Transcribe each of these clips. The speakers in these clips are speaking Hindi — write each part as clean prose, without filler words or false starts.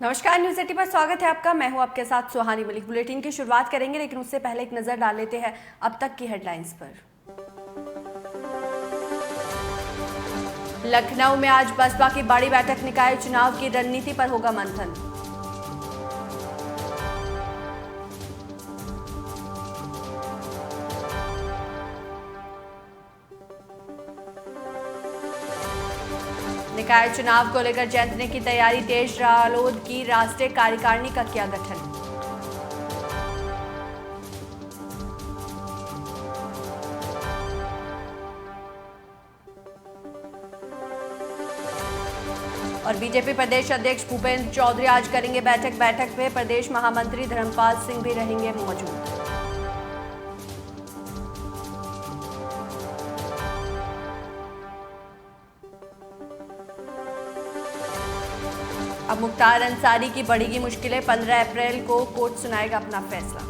नमस्कार, न्यूज 80 पर स्वागत है आपका। मैं हूं आपके साथ सुहानी मलिक। बुलेटिन की शुरुआत करेंगे, लेकिन उससे पहले एक नजर डाल लेते हैं अब तक की हेडलाइंस पर। लखनऊ में आज बसपा की बड़ी बैठक, निकाय चुनाव की रणनीति पर होगा मंथन। निकाय चुनाव को लेकर जैतने की तैयारी तेज, रालोद की राष्ट्रीय कार्यकारिणी का किया गठन। और बीजेपी प्रदेश अध्यक्ष भूपेंद्र चौधरी आज करेंगे बैठक में प्रदेश महामंत्री धर्मपाल सिंह भी रहेंगे मौजूद। अब मुख्तार अंसारी की बढ़ेगी मुश्किलें, 15 अप्रैल को कोर्ट सुनाएगा अपना फैसला।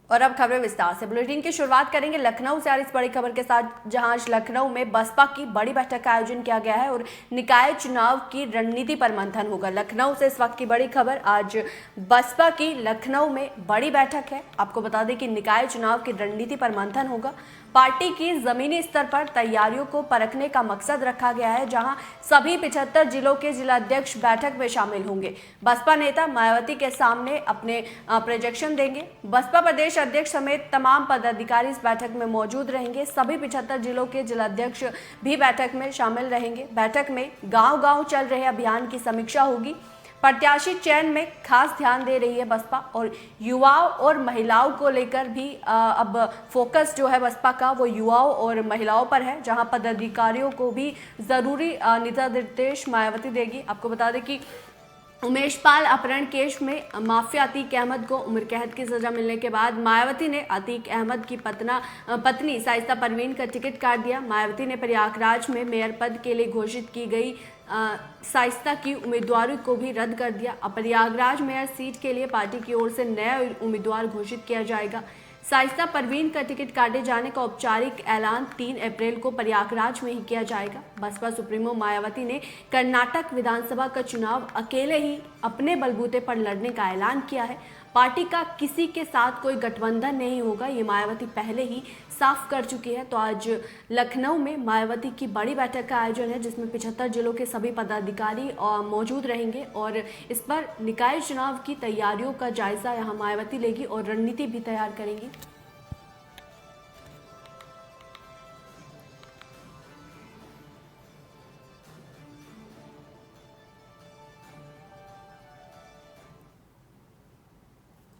और अब खबरें विस्तार से। बुलेटिन की शुरुआत करेंगे लखनऊ से इस बड़ी खबर के साथ, जहां आज लखनऊ में बसपा की बड़ी बैठक का आयोजन किया गया है और निकाय चुनाव की रणनीति पर मंथन होगा। लखनऊ से इस वक्त की बड़ी खबर, आज बसपा की लखनऊ में बड़ी बैठक है। आपको बता दें कि निकाय चुनाव की रणनीति पर मंथन होगा। पार्टी की जमीनी स्तर पर तैयारियों को परखने का मकसद रखा गया है, जहां सभी 75 जिलों के जिलाध्यक्ष बैठक में शामिल होंगे। बसपा नेता मायावती के सामने अपने प्रोजेक्शन देंगे। बसपा प्रदेश अध्यक्ष समेत तमाम पदाधिकारी इस बैठक में मौजूद रहेंगे। सभी 75 जिलों के जिलाध्यक्ष भी बैठक में शामिल रहेंगे। बैठक में गांव-गांव चल रहे अभियान की समीक्षा होगी। प्रत्याशी चयन में खास ध्यान दे रही है बसपा, और युवाओं और महिलाओं को लेकर भी अब फोकस जो है बसपा का वो युवाओं और महिलाओं पर है, जहां पदाधिकारियों को भी जरूरी निर्देश मायावती देगी। आपको बता दें कि उमेश पाल अपहरण केस में माफिया अतीक अहमद को उम्र कैद की सजा मिलने के बाद मायावती ने अतीक अहमद की पत्नी शाइस्ता परवीन का टिकट काट दिया। मायावती ने प्रयागराज में मेयर पद के लिए घोषित की गई शाइस्ता की उम्मीदवारी को भी रद्द कर दिया। अब प्रयागराज मेयर सीट के लिए पार्टी की ओर से नया उम्मीदवार घोषित किया जाएगा। शाइस्ता परवीन का टिकट काटे जाने का औपचारिक ऐलान 3 अप्रैल को प्रयागराज में ही किया जाएगा। बसपा सुप्रीमो मायावती ने कर्नाटक विधानसभा का चुनाव अकेले ही अपने बलबूते पर लड़ने का ऐलान किया है। पार्टी का किसी के साथ कोई गठबंधन नहीं होगा, ये मायावती पहले ही साफ कर चुकी है। तो आज लखनऊ में मायावती की बड़ी बैठक का आयोजन है, जिसमें 75 जिलों के सभी पदाधिकारी मौजूद रहेंगे और इस पर निकाय चुनाव की तैयारियों का जायजा यहाँ मायावती लेगी और रणनीति भी तैयार करेंगी।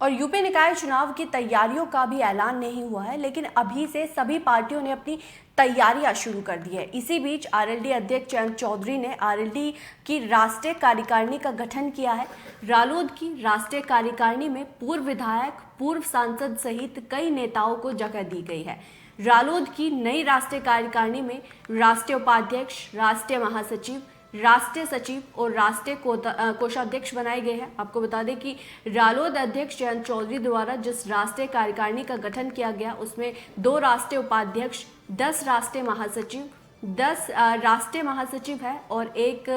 और यूपी निकाय चुनाव की तैयारियों का भी ऐलान नहीं हुआ है, लेकिन अभी से सभी पार्टियों ने अपनी तैयारियां शुरू कर दी है। इसी बीच आरएलडी अध्यक्ष जयंत चौधरी ने आरएलडी की राष्ट्रीय कार्यकारिणी का गठन किया है। रालोद की राष्ट्रीय कार्यकारिणी में पूर्व विधायक, पूर्व सांसद सहित कई नेताओं को जगह दी गई है। रालोद की नई राष्ट्रीय कार्यकारिणी में राष्ट्रीय उपाध्यक्ष, राष्ट्रीय महासचिव, राष्ट्रीय सचिव और राष्ट्रीय कोषाध्यक्ष बनाए गए हैं। आपको बता दें कि रालोद अध्यक्ष जयंत चौधरी द्वारा जिस राष्ट्रीय कार्यकारिणी का गठन किया गया, उसमें 2 राष्ट्रीय उपाध्यक्ष, 10 राष्ट्रीय महासचिव, 10 राष्ट्रीय महासचिव है और 1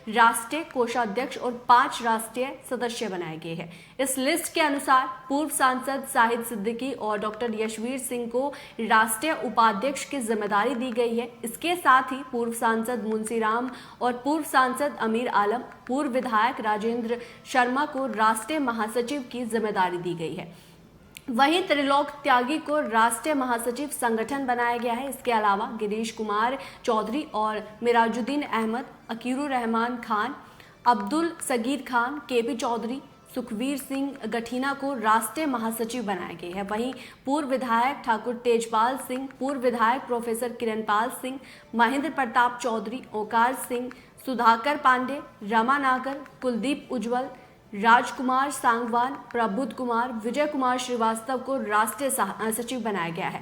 राष्ट्रीय कोषाध्यक्ष और 5 राष्ट्रीय सदस्य बनाए गए हैं। इस लिस्ट के अनुसार पूर्व सांसद शाहिद सिद्दीकी और डॉक्टर यशवीर सिंह को राष्ट्रीय उपाध्यक्ष की जिम्मेदारी दी गई है। इसके साथ ही पूर्व सांसद मुंशीराम और पूर्व सांसद अमीर आलम, पूर्व विधायक राजेंद्र शर्मा को राष्ट्रीय महासचिव की जिम्मेदारी दी गई है। वहीं त्रिलोक त्यागी को राष्ट्रीय महासचिव संगठन बनाया गया है। इसके अलावा गिरीश कुमार चौधरी और मिराजुद्दीन अहमद, अकीरुर रहमान खान, अब्दुल सगीर खान, केपी चौधरी, सुखवीर सिंह गठीना को राष्ट्रीय महासचिव बनाए गए हैं। वहीं पूर्व विधायक ठाकुर तेजपाल सिंह, पूर्व विधायक प्रोफेसर किरणपाल सिंह, महेंद्र प्रताप चौधरी, ओकार सिंह, सुधाकर पांडे, रमा नागर, कुलदीप उज्जवल, राजकुमार सांगवान, प्रबुद्ध कुमार, विजय कुमार श्रीवास्तव को राष्ट्रीय सचिव बनाया गया है।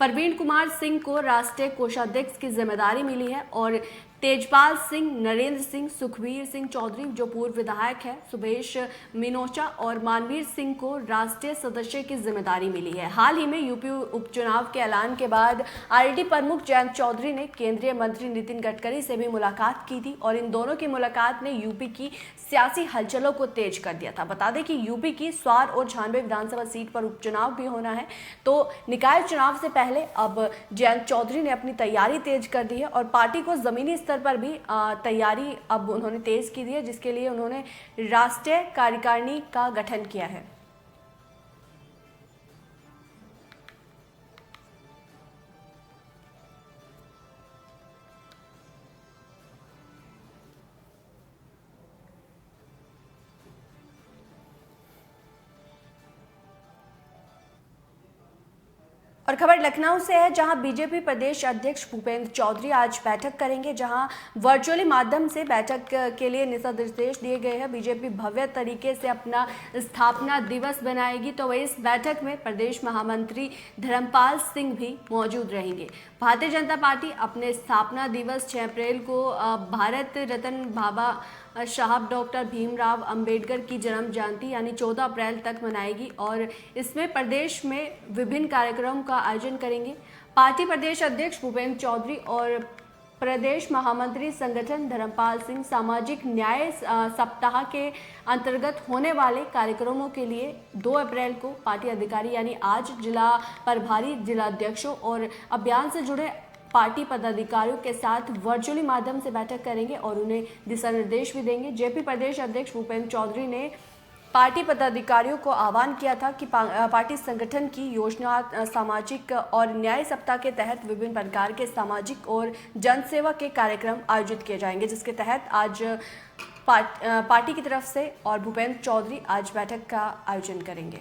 प्रवीण कुमार सिंह को राष्ट्रीय कोषाध्यक्ष की जिम्मेदारी मिली है और तेजपाल सिंह, नरेंद्र सिंह, सुखबीर सिंह चौधरी जो पूर्व विधायक है, सुबेश मिनोचा और मानवीर सिंह को राष्ट्रीय सदस्य की जिम्मेदारी मिली है। हाल ही में यूपी उपचुनाव के ऐलान के बाद आरएलडी प्रमुख जयंत चौधरी ने केंद्रीय मंत्री नितिन गडकरी से भी मुलाकात की थी और इन दोनों की मुलाकात ने यूपी की सियासी हलचलों को तेज कर दिया था। बता दें कि यूपी की स्वार और झांझे विधानसभा सीट पर उपचुनाव भी होना है, तो निकाय चुनाव से पहले अब जयंत चौधरी ने अपनी तैयारी तेज कर दी है और पार्टी को जमीनी स्तर पर भी तैयारी अब उन्होंने तेज की दी है, जिसके लिए उन्होंने राष्ट्रीय कार्यकारिणी का गठन किया है। और खबर लखनऊ से है, जहां बीजेपी प्रदेश अध्यक्ष भूपेंद्र चौधरी आज बैठक करेंगे, जहां वर्चुअली माध्यम से बैठक के लिए निर्देश दिए गए हैं। बीजेपी भव्य तरीके से अपना स्थापना दिवस बनाएगी, तो वह इस बैठक में प्रदेश महामंत्री धर्मपाल सिंह भी मौजूद रहेंगे। भारतीय जनता पार्टी अपने स्थापना दिवस 6 अप्रैल को भारत रत्न बाबा साहब डॉक्टर भीमराव अंबेडकर की जन्म जयंती यानी 14 अप्रैल तक मनाएगी और इसमें प्रदेश में विभिन्न कार्यक्रमों का आयोजन करेंगे। पार्टी प्रदेश अध्यक्ष भूपेंद्र चौधरी और प्रदेश महामंत्री संगठन धर्मपाल सिंह सामाजिक न्याय सप्ताह के अंतर्गत होने वाले कार्यक्रमों के लिए 2 अप्रैल को पार्टी अधिकारी यानी आज जिला प्रभारी, जिलाध्यक्षों और अभियान से जुड़े पार्टी पदाधिकारियों के साथ वर्चुअली माध्यम से बैठक करेंगे और उन्हें दिशा निर्देश भी देंगे। जेपी प्रदेश अध्यक्ष भूपेंद्र चौधरी ने पार्टी पदाधिकारियों को आह्वान किया था कि पार्टी संगठन की योजना सामाजिक और न्याय सप्ताह के तहत विभिन्न प्रकार के सामाजिक और जनसेवा के कार्यक्रम आयोजित किए जाएंगे, जिसके तहत आज पार्टी की तरफ से और भूपेंद्र चौधरी आज बैठक का आयोजन करेंगे।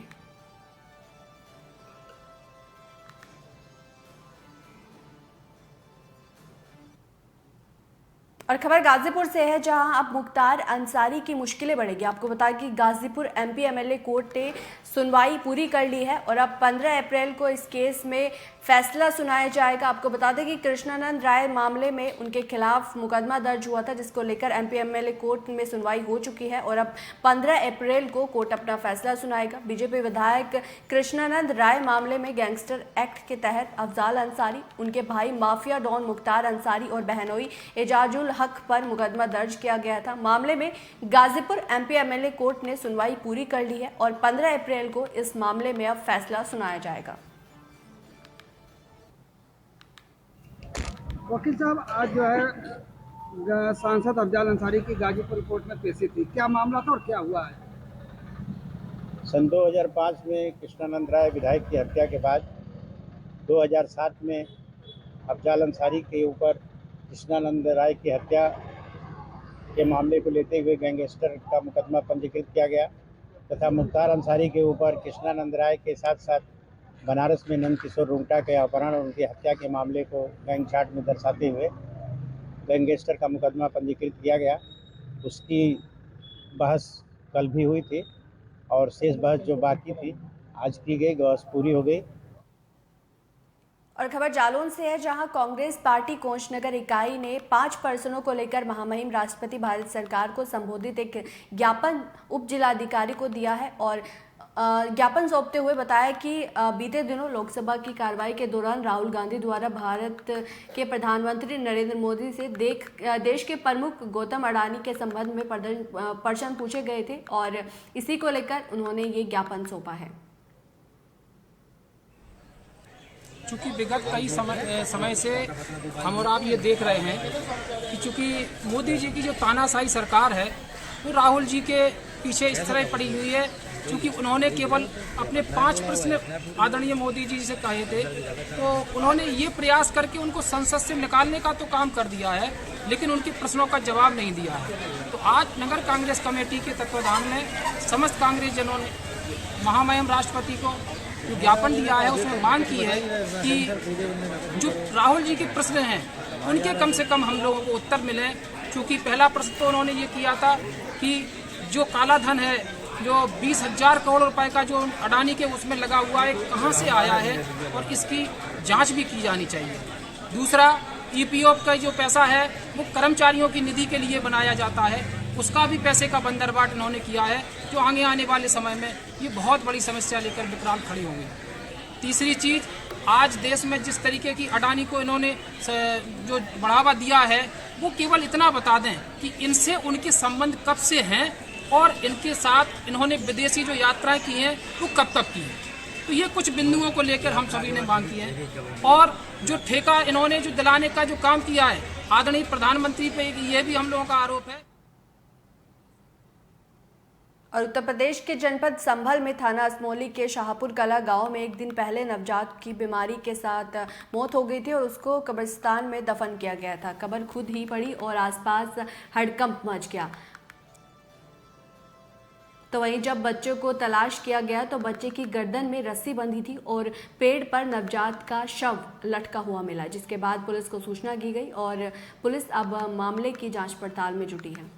और खबर गाजीपुर से है, जहां अब मुख्तार अंसारी की मुश्किलें बढ़ेगी। आपको बता कि गाजीपुर एमपी एमएलए कोर्ट ने सुनवाई पूरी कर ली है और अब 15 अप्रैल को इस केस में फैसला सुनाया जाएगा। आपको बता दें कि कृष्णानंद राय मामले में उनके खिलाफ मुकदमा दर्ज हुआ था, जिसको लेकर एमपी एमएलए कोर्ट में सुनवाई हो चुकी है और अब 15 अप्रैल को कोर्ट अपना फैसला सुनाएगा। बीजेपी विधायक कृष्णानंद राय मामले में गैंगस्टर एक्ट के तहत अफजाल अंसारी, उनके भाई माफिया डॉन मुख्तार अंसारी और बहनोई एजाजुल हक पर मुकदमा दर्ज किया गया था। मामले में गाजीपुर एमपी एमएलए कोर्ट ने सुनवाई पूरी कर ली है और 15 अप्रैल को इस मामले में अब फैसला सुनाया जाएगा। वकील साहब, आज जो है सांसद अफजाल अंसारी की गाजीपुर कोर्ट में पेशी थी, क्या मामला था और क्या हुआ है? सन 2005 में कृष्णानंद राय विधायक की हत्या के बाद 2007 में अफजाल अंसारी के ऊपर कृष्णानंद राय की हत्या के मामले को लेते हुए गैंगस्टर का मुकदमा पंजीकृत किया गया तथा मुख्तार अंसारी के ऊपर कृष्णानंद राय के साथ साथ बनारस में नंद किशोर रुंगटा के अपहरण और उनकी हत्या के मामले को गैंग चार्ट में दर्शाते हुए गैंगस्टर का मुकदमा पंजीकृत किया गया। उसकी बहस कल भी हुई थी और शेष बहस जो बाकी थी आज की गई, बहस पूरी हो गई। और खबर जालौन से है, जहां कांग्रेस पार्टी कोंचनगर इकाई ने 5 पर्सनों को लेकर महामहिम राष्ट्रपति भारत सरकार को संबोधित एक ज्ञापन उप जिलाधिकारी को दिया है और ज्ञापन सौंपते हुए बताया कि बीते दिनों लोकसभा की कार्रवाई के दौरान राहुल गांधी द्वारा भारत के प्रधानमंत्री नरेंद्र मोदी से देश के प्रमुख गौतम अडानी के संबंध में प्रश्न पूछे गए थे और इसी को लेकर उन्होंने ये ज्ञापन सौंपा है। चूँकि विगत कई समय से हम और आप ये देख रहे हैं कि चूँकि मोदी जी की जो तानाशाही सरकार है वो राहुल जी के पीछे इस तरह पड़ी हुई है, क्योंकि उन्होंने केवल अपने 5 प्रश्न आदरणीय मोदी जी से कहे थे, तो उन्होंने ये प्रयास करके उनको संसद से निकालने का तो काम कर दिया है, लेकिन उनके प्रश्नों का जवाब नहीं दिया है। तो आज नगर कांग्रेस कमेटी के तत्वाधान में समस्त कांग्रेस जनों ने महामहिम राष्ट्रपति को जो ज्ञापन दिया है उसमें मांग की है कि जो राहुल जी के प्रश्न हैं उनके कम से कम हम लोगों को उत्तर मिले। क्योंकि पहला प्रश्न तो उन्होंने ये किया था कि जो काला धन है, जो 20,000 करोड़ रुपए का जो अडानी के उसमें लगा हुआ है, कहाँ से आया है और इसकी जांच भी की जानी चाहिए। दूसरा ईपीएफ का जो पैसा है वो कर्मचारियों की निधि के लिए बनाया जाता है, उसका भी पैसे का बंदरबाट इन्होंने किया है, जो आगे आने वाले समय में ये बहुत बड़ी समस्या लेकर विक्रांत खड़ी होंगी। तीसरी चीज़, आज देश में जिस तरीके की अडानी को इन्होंने जो बढ़ावा दिया है, वो केवल इतना बता दें कि इनसे उनके संबंध कब से हैं और इनके साथ इन्होंने विदेशी जो यात्राएं की हैं वो कब की हैं। तो ये कुछ बिंदुओं को लेकर हम सभी ने मांग की है। और जो ठेका इन्होंने जो दिलाने का जो काम किया है आदरणीय प्रधानमंत्री पे, ये भी हम लोगों का आरोप है। और उत्तर प्रदेश के जनपद संभल में थाना असमौली के शाहपुर कला गांव में एक दिन पहले नवजात की बीमारी के साथ मौत हो गई थी और उसको कब्रिस्तान में दफन किया गया था। कब्र खुद ही पड़ी और आसपास हड़कंप मच गया। तो वहीं जब बच्चे को तलाश किया गया तो बच्चे की गर्दन में रस्सी बंधी थी और पेड़ पर नवजात का शव लटका हुआ मिला, जिसके बाद पुलिस को सूचना की गई और पुलिस अब मामले की जांच पड़ताल में जुटी है।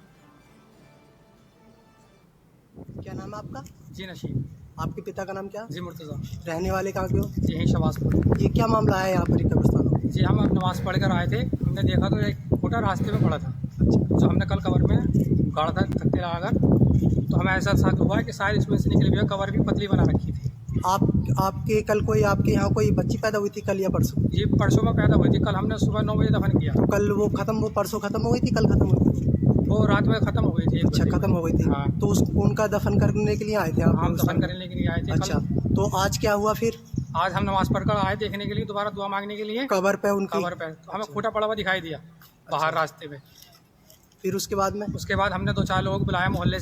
क्या नाम है आपका? जी नशीब। आपके पिता का नाम क्या? जी मुर्तज़ा। रहने वाले कहाँ के हो? जी यहीं शहबाजपुर। ये क्या मामला है यहाँ पर कब्रिस्तान में? जी हम नमाज़ पढ़ कर आए थे, हमने देखा तो एक छोटा रास्ते में पड़ा था। अच्छा, जो हमने कल कवर में गाड़ा था थकते लगाकर, तो हमें ऐसा साथ हुआ कि शायद इसमें से निकली हुई कवर भी पतली बना रखी थी। आपके कल कोई आपके यहाँ कोई बच्ची पैदा हुई थी कल या परसों? जी परसों में पैदा हुई थी, कल हमने सुबह 9 बजे दफन किया। तो कल वो परसों खत्म हो गई थी, कल खत्म हुई थी? वो रात में ख़त्म हो गई थी। अच्छा, खत्म हो गई थी। हाँ। तो उनका दफन करने के लिए आए थे आप? हम दफन करने के लिए आए थे। अच्छा, तो आज क्या हुआ फिर? आज हम नमाज़ पढ़कर आए देखने के लिए, दोबारा दुआ मांगने के लिए कबर पे उनकी? कवर पे तो हमें खूटा पड़ा हुआ दिखाई दिया बाहर रास्ते में। फिर उसके बाद में? उसके बाद हमने 2-4 लोगों को बुलाया मोहल्ले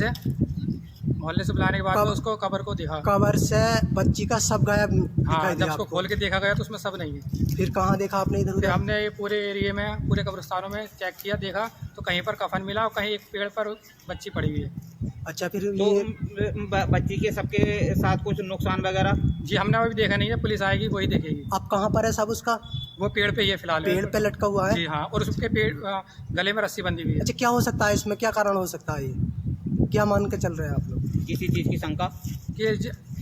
से बुलाने के बाद में उसको कबर को देखा। कबर से बच्ची का सब गायब दिखाई हाँ, जब दिया उसको आपको? खोल के देखा गया तो उसमें सब नहीं है। फिर कहाँ देखा आपने? इधर फिर उधर? हमने ये पूरे एरिया में, पूरे कब्रिस्तानों में चेक किया, देखा तो कहीं पर कफन मिला और कहीं एक पेड़ पर बच्ची पड़ी हुई है। अच्छा, फिर तो ये बच्ची के सबके साथ कुछ नुकसान वगैरह? जी हमने अभी देखा नहीं है, पुलिस आएगी वही देखेगी। अब कहाँ पर है सब उसका? वो पेड़ पे ही है फिलहाल। पेड़ पे लटका हुआ है? जी हाँ, और उसके गले में रस्सी बंधी हुई है। अच्छा, क्या हो सकता है इसमें? क्या कारण हो सकता है? ये क्या मान के चल रहे हैं आप लोग? किसी चीज़ की शंका? कि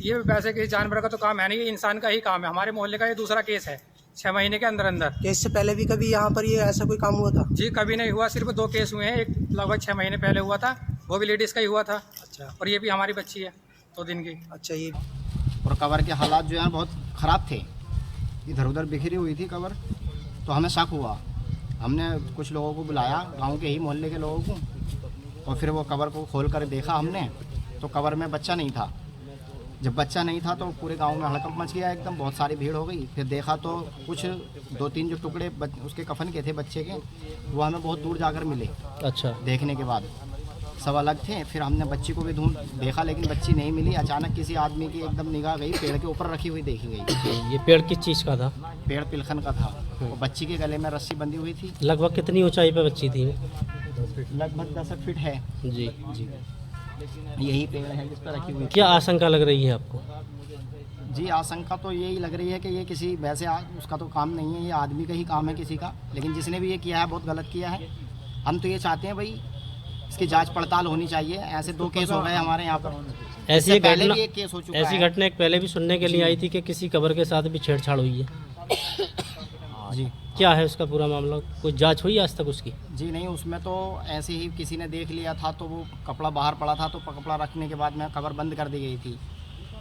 ये वैसे किसी जानवर का तो काम है नहीं, ये इंसान का ही काम है। हमारे मोहल्ले का ये दूसरा केस है 6 महीने के अंदर अंदर। क्या इससे पहले भी कभी यहाँ पर ये ऐसा कोई काम हुआ था? जी कभी नहीं हुआ, सिर्फ 2 केस हुए हैं। एक लगभग 6 महीने पहले हुआ था, वो भी लेडीज़ का ही हुआ था। अच्छा, और ये भी हमारी बच्ची है 2 दिन की। अच्छा। ये और कवर के हालात जो है बहुत ख़राब थे, इधर उधर बिखरी हुई थी कवर। तो हमें शक हुआ, हमने कुछ लोगों को बुलाया, गांव के ही मोहल्ले के लोगों को, और फिर वो कवर को खोल कर देखा हमने तो कवर में बच्चा नहीं था। जब बच्चा नहीं था तो पूरे गांव में हड़कंप मच गया एकदम, बहुत सारी भीड़ हो गई। फिर देखा तो कुछ 2-3 जो टुकड़े उसके कफन के थे बच्चे के, वो हमें बहुत दूर जाकर मिले। अच्छा, देखने के बाद सब अलग थे। फिर हमने बच्ची को भी ढूंढ देखा लेकिन बच्ची नहीं मिली। अचानक किसी आदमी की एकदम निगाह गई, पेड़ के ऊपर रखी हुई देखी गई। ये पेड़ किस चीज़ का था? पेड़ पिलखन का था। और बच्ची के गले में रस्सी बंधी हुई थी। लगभग कितनी ऊंचाई पे बच्ची थी? लगभग 10 फीट है जी। यही पेड़ है जिस पर रखी हुई। क्या आशंका लग रही है आपको? जी आशंका तो यही लग रही है कि ये किसी वैसे उसका तो काम नहीं है, ये आदमी का ही काम है किसी का। लेकिन जिसने भी ये किया है बहुत गलत किया है। हम तो ये चाहते हैं भाई इसकी जांच पड़ताल होनी चाहिए। ऐसे 2 केस हो गए हमारे यहाँ पर। ऐसी पहले घटना भी एक केस हो चुका ऐसी है। घटना एक पहले भी सुनने के लिए आई थी कि किसी कबर के साथ भी छेड़छाड़ हुई है। जी क्या है उसका पूरा मामला? कोई जांच हुई आज तक उसकी? जी नहीं, उसमें तो ऐसे ही किसी ने देख लिया था तो वो कपड़ा बाहर पड़ा था, तो कपड़ा रखने के बाद में कबर बंद कर दी गई थी।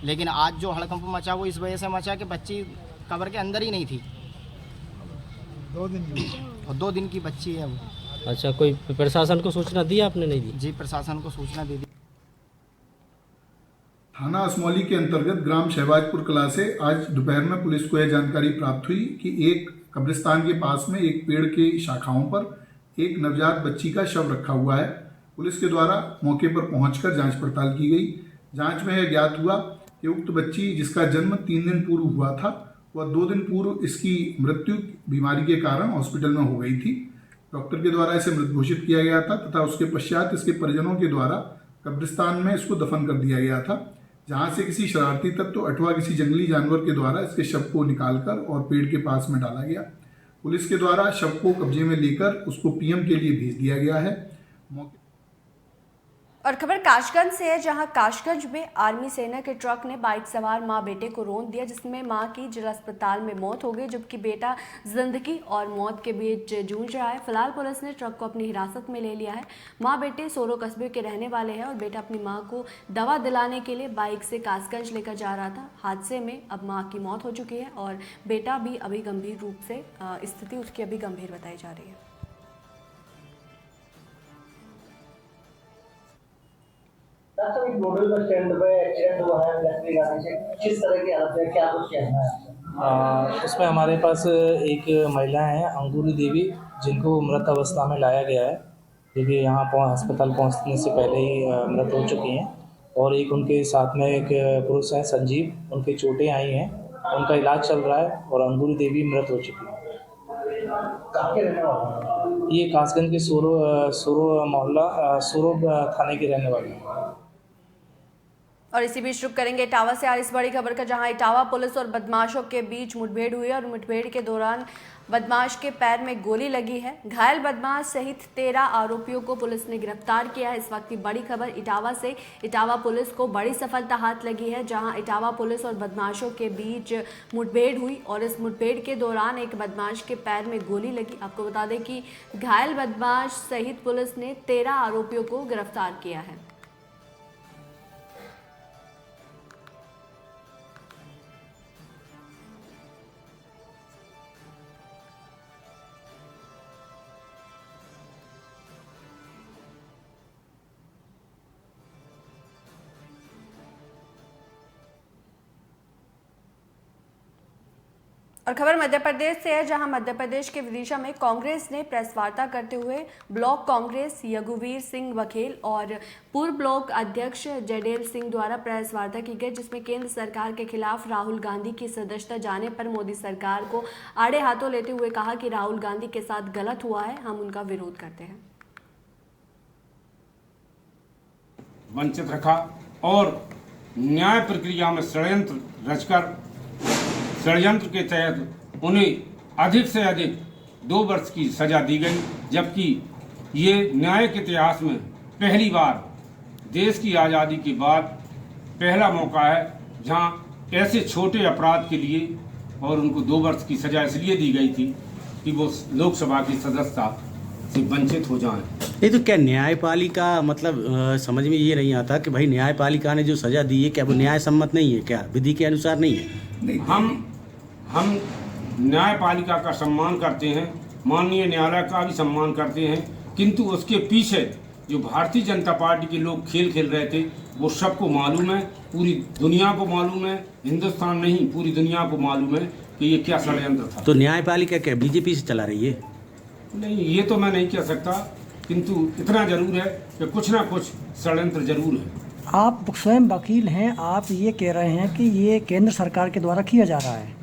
लेकिन आज जो हड़कंप मचा वो इस वजह से मचा कि बच्ची कबर के अंदर ही नहीं थी। 2 दिन की बच्ची है वो। अच्छा, कोई प्रशासन को सूचना दी आपने? नहीं दी? जी प्रशासन को सूचना दे दी। थाना असमौली के अंतर्गत ग्राम शहबाजपुर कला से आज दोपहर में पुलिस को यह जानकारी प्राप्त हुई कि एक कब्रिस्तान के पास में एक पेड़ के शाखाओं पर एक नवजात बच्ची का शव रखा हुआ है। पुलिस के द्वारा मौके पर पहुंचकर जांच पड़ताल की गई। जांच में यह ज्ञात हुआ कि उक्त बच्ची जिसका जन्म 3 दिन पूर्व हुआ था, वह 2 दिन पूर्व इसकी मृत्यु बीमारी के कारण हॉस्पिटल में हो गई थी। डॉक्टर के द्वारा इसे मृत घोषित किया गया था तथा उसके पश्चात इसके परिजनों के द्वारा कब्रिस्तान में इसको दफन कर दिया गया था, जहां से किसी शरारती तत्व अथवा किसी जंगली जानवर के द्वारा इसके शव को निकालकर और पेड़ के पास में डाला गया। पुलिस के द्वारा शव को कब्जे में लेकर उसको पीएम के लिए भेज दिया गया है। और खबर काशगंज से है, जहां काशगंज में आर्मी सेना के ट्रक ने बाइक सवार मां बेटे को रौंद दिया, जिसमें मां की जिला अस्पताल में मौत हो गई, जबकि बेटा जिंदगी और मौत के बीच जूझ रहा है। फिलहाल पुलिस ने ट्रक को अपनी हिरासत में ले लिया है। मां बेटे सोरो कस्बे के रहने वाले हैं और बेटा अपनी मां को दवा दिलाने के लिए बाइक से कासगंज लेकर जा रहा था। हादसे में अब मां की मौत हो चुकी है और बेटा भी अभी गंभीर रूप से स्थिति उसकी अभी गंभीर बताई जा रही है। नोडल बस स्टैंड पे एक्सीडेंट हुआ है इलेक्ट्रिक गाड़ी से, किस तरह की हालत है, क्या कुछ कहना है? उसमें हमारे पास एक महिला है अंगूरी देवी, जिनको मृत अवस्था में लाया गया है, क्योंकि यहाँ अस्पताल पहुँचने से पहले ही मृत हो चुकी हैं। और एक उनके साथ में एक पुरुष है संजीव, उनकी चोटें आई हैं, उनका इलाज चल रहा है और अंगूरी देवी मृत हो चुकी है। ये कासगंज के सोरो मोहल्ला सोरो थाने के रहने वाले हैं। और इसी बीच रुक करेंगे इटावा से आ इस बड़ी खबर का, जहां इटावा पुलिस और बदमाशों के बीच मुठभेड़ हुई और मुठभेड़ के दौरान बदमाश के पैर में गोली लगी है। घायल बदमाश सहित 13 आरोपियों को पुलिस ने गिरफ्तार किया है। इस वक्त की बड़ी खबर इटावा से, इटावा पुलिस को बड़ी सफलता हाथ लगी है, जहां इटावा पुलिस और बदमाशों के बीच मुठभेड़ हुई और इस मुठभेड़ के दौरान एक बदमाश के पैर में गोली लगी। आपको बता दें कि घायल बदमाश सहित पुलिस ने 13 आरोपियों को गिरफ्तार किया है। और खबर मध्य प्रदेश से है, जहां मध्य प्रदेश के विदिशा में कांग्रेस ने प्रेस वार्ता करते हुए ब्लॉक कांग्रेस रघुवीर सिंह बघेल और पूर्व ब्लॉक अध्यक्ष जडेल सिंह द्वारा प्रेस वार्ता की गई, जिसमें केंद्र सरकार के खिलाफ राहुल गांधी की सदस्यता जाने पर मोदी सरकार को आड़े हाथों लेते हुए कहा कि राहुल गांधी के साथ गलत हुआ है, हम उनका विरोध करते हैं। वंचित रखा और न्याय प्रक्रिया में षड्यंत्र के तहत उन्हें अधिक से अधिक 2 वर्ष की सजा दी गई, जबकि ये न्याय के इतिहास में पहली बार देश की आज़ादी के बाद पहला मौका है जहां ऐसे छोटे अपराध के लिए और उनको 2 वर्ष की सजा इसलिए दी गई थी कि वो लोकसभा की सदस्यता से वंचित हो जाएं। ये तो क्या न्यायपालिका, मतलब समझ में ये नहीं आता कि भाई न्यायपालिका ने जो सजा दी है क्या वो न्याय सम्मत नहीं है, क्या विधि के अनुसार नहीं है? हम न्यायपालिका का सम्मान करते हैं, माननीय न्यायालय का भी सम्मान करते हैं, किंतु उसके पीछे जो भारतीय जनता पार्टी के लोग खेल खेल रहे थे वो सबको मालूम है, पूरी दुनिया को मालूम है, हिंदुस्तान नहीं पूरी दुनिया को मालूम है कि ये क्या षड्यंत्र था। तो न्यायपालिका क्या बीजेपी से चला रही है? नहीं, ये तो मैं नहीं कह सकता, किंतु इतना जरूर है कि कुछ ना कुछ षड्यंत्र जरूर है। आप स्वयं वकील हैं, आप ये कह रहे हैं कि ये केंद्र सरकार के द्वारा किया जा रहा है,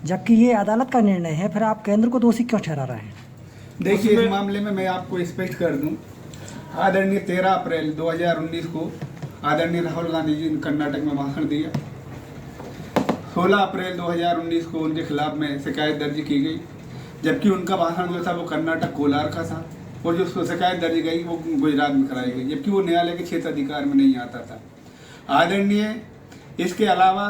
जबकि ये अदालत का निर्णय है, फिर आप केंद्र को दोषी क्यों ठहरा रहे हैं? देखिए, इस मामले में मैं आपको स्पष्ट कर दूं, आदरणीय 13 अप्रैल 2019 को आदरणीय राहुल गांधी जी ने कर्नाटक में भाषण दिया। 16 अप्रैल 2019 को उनके खिलाफ में शिकायत दर्ज की गई, जबकि उनका भाषण जो था वो कर्नाटक कोलार का था और जो शिकायत दर्ज गई वो गुजरात में कराई गई, जबकि वो न्यायालय के क्षेत्र अधिकार में नहीं आता था। आदरणीय इसके अलावा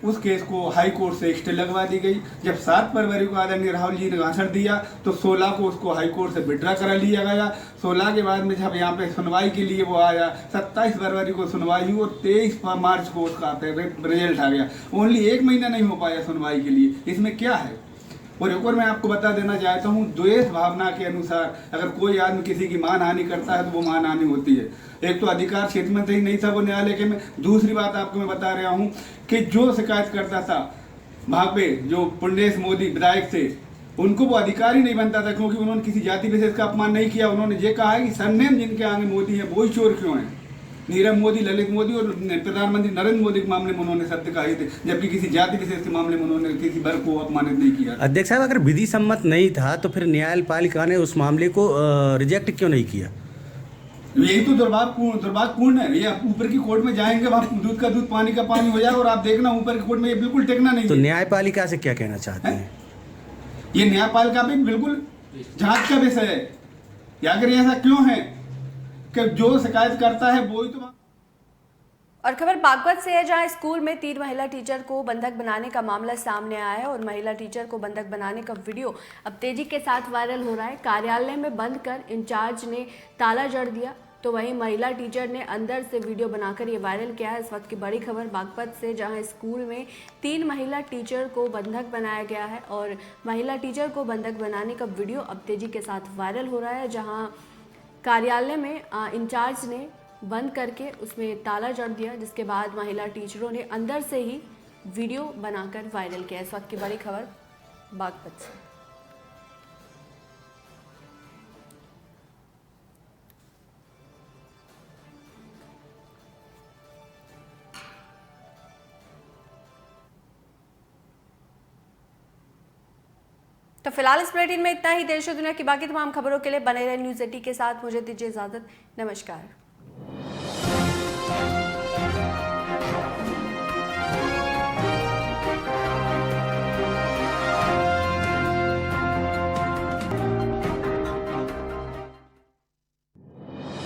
उस केस को हाई कोर्ट से स्टे लगवा दी गई। जब 7 फरवरी को आदरणीय राहुल जी ने भाषण दिया तो 16 को उसको हाई कोर्ट से विड्रा करा लिया गया। 16 के बाद में जब यहाँ पे सुनवाई के लिए वो आया, 27 फरवरी को सुनवाई हुई और 23 मार्च को उसका रिजल्ट आ गया। ओनली 1 महीना नहीं हो पाया सुनवाई के लिए। इसमें क्या है? और एक और मैं आपको बता देना चाहता हूँ, द्वेष भावना के अनुसार अगर कोई आदमी किसी की मानहानि करता है तो वो मानहानि होती है। एक तो अधिकार क्षेत्र में ही नहीं था वो न्यायालय के में। दूसरी बात आपको मैं बता रहा हूँ कि जो शिकायत करता था वहाँ पे जो पुण्येश मोदी विधायक थे, उनको वो अधिकार ही नहीं बनता था, क्योंकि उन्होंने किसी जाति विशेष का अपमान नहीं किया। उन्होंने ये कहा है कि सरनेम जिनके आगे मोदी है वही चोर क्यों है। नीरव मोदी, ललित मोदी और प्रधानमंत्री नरेंद्र मोदी के मामले में उन्होंने सत्य कहे थे, जबकि किसी जाति विशेष के मामले में उन्होंने किसी वर्ग को अपमानित नहीं किया। अध्यक्ष साहब, अगर विधि सम्मत नहीं था तो फिर न्यायपालिका ने उस मामले को रिजेक्ट क्यों नहीं किया? यही तो दुर्भाग्यपूर्ण है। ये ऊपर की कोर्ट में जाएंगे, वहाँ दूध का दूध पानी का पानी हो जाएगा और आप देखना ऊपर की कोर्ट में ये बिल्कुल टेकना नहीं। तो न्यायपालिका से क्या कहना चाहते हैं? ये न्यायपालिका भी बिल्कुल जांच का विषय है। या अगर ऐसा क्यों है कि जो शिकायत करता है वो ही तो। और खबर बागपत से है, जहां स्कूल में 3 महिला टीचर को बंधक बनाने का मामला सामने आया है और महिला टीचर को बंधक बनाने का वीडियो अब तेजी के साथ वायरल हो रहा है। कार्यालय में बंद कर इंचार्ज ने ताला जड़ दिया, तो वहीं महिला टीचर ने अंदर से वीडियो बनाकर ये वायरल किया है। इस वक्त की बड़ी खबर बागपत से, जहां स्कूल में 3 महिला टीचर को बंधक बनाया गया है और महिला टीचर को बंधक बनाने का वीडियो अब तेजी के साथ वायरल हो रहा है। जहां कार्यालय में इंचार्ज ने बंद करके उसमें ताला जड़ दिया, जिसके बाद महिला टीचरों ने अंदर से ही वीडियो बनाकर वायरल किया। इस वक्त की बड़ी खबर बागपत से। तो फिलहाल इस बुलेटिन में इतना ही। देश और दुनिया की बाकी तमाम खबरों के लिए बने रहे न्यूज़ 80 के साथ। मुझे दीजिए इजाजत। नमस्कार।